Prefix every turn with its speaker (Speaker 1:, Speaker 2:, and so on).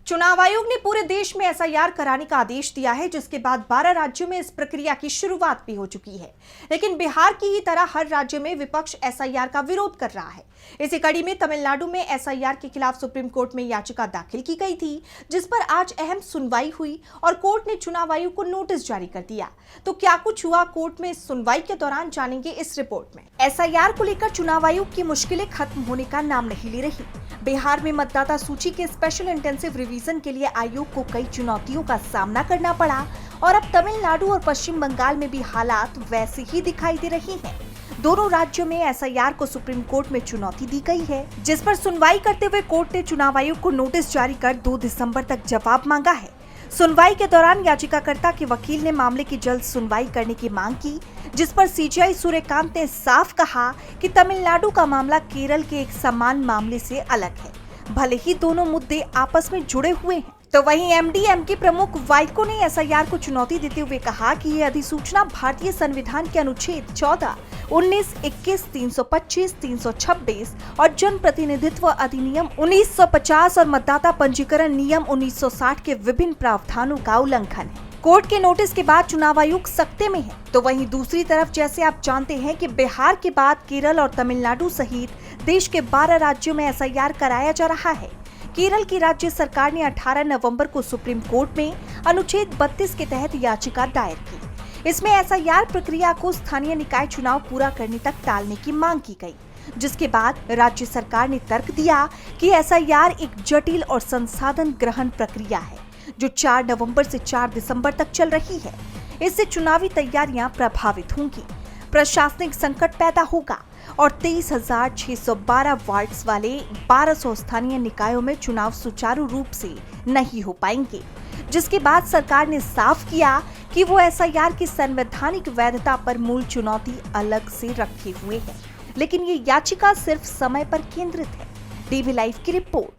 Speaker 1: चुनाव आयोग ने पूरे देश में एसआईआर कराने का आदेश दिया है, जिसके बाद 12 राज्यों में इस प्रक्रिया की शुरुआत भी हो चुकी है। लेकिन बिहार की ही तरह हर राज्य में विपक्ष एसआईआर का विरोध कर रहा है। इसी कड़ी में तमिलनाडु में एसआईआर के खिलाफ सुप्रीम कोर्ट में याचिका दाखिल की गई थी, जिस पर आज अहम सुनवाई हुई और कोर्ट ने चुनाव आयोग को नोटिस जारी कर दिया। तो क्या कुछ हुआ कोर्ट में इस सुनवाई के दौरान, जानेंगे इस रिपोर्ट में। एसआईआर को लेकर चुनाव आयोग की मुश्किलें खत्म होने का नाम नहीं ले रही। बिहार में मतदाता सूची के स्पेशल इंटेंसिव रिवीजन के लिए आयोग को कई चुनौतियों का सामना करना पड़ा और अब तमिलनाडु और पश्चिम बंगाल में भी हालात वैसे ही दिखाई दे रहे हैं। दोनों राज्यों में एसआईआर को सुप्रीम कोर्ट में चुनौती दी गई है, जिस पर सुनवाई करते हुए कोर्ट ने चुनाव आयोग को नोटिस जारी कर 2 दिसंबर तक जवाब मांगा है। सुनवाई के दौरान याचिकाकर्ता के वकील ने मामले की जल्द सुनवाई करने की मांग की, जिस पर सीजेआई सूर्यकांत ने साफ कहा कि तमिलनाडु का मामला केरल के एक समान मामले से अलग है, भले ही दोनों मुद्दे आपस में जुड़े हुए हैं। तो वहीं एमडीएमके प्रमुख वाइको ने एसआईआर को चुनौती देते हुए कहा कि ये अधिसूचना भारतीय संविधान के अनुच्छेद 14, 19, 21, 325, 326 और जन प्रतिनिधित्व अधिनियम 1950 और मतदाता पंजीकरण नियम 1960 के विभिन्न प्रावधानों का उल्लंघन है। कोर्ट के नोटिस के बाद चुनाव आयोग सख्ते में है। तो वहीं दूसरी तरफ, जैसे आप जानते हैं कि बिहार के बाद केरल और तमिलनाडु सहित देश के 12 राज्यों में एसआईआर कराया जा रहा है। केरल की राज्य सरकार ने 18 नवंबर को सुप्रीम कोर्ट में अनुच्छेद 32 के तहत याचिका दायर की। इसमें एसआईआर प्रक्रिया को स्थानीय निकाय चुनाव पूरा करने तक टालने की मांग की गई, जिसके बाद राज्य सरकार ने तर्क दिया कि एसआईआर एक जटिल और संसाधन ग्रहण प्रक्रिया है, जो 4 नवंबर से 4 दिसंबर तक चल रही है। इससे चुनावी तैयारियां प्रभावित होंगी, प्रशासनिक संकट पैदा होगा और 23,612 वार्ड्स वाले 1200 स्थानीय निकायों में चुनाव सुचारू रूप से नहीं हो पाएंगे। जिसके बाद सरकार ने साफ किया कि वो एसआईआर की संवैधानिक वैधता पर मूल चुनौती अलग से रखे हुए है। लेकिन ये याचिका सिर्फ समय पर केंद्रित है। डीवी लाइव की रिपोर्ट।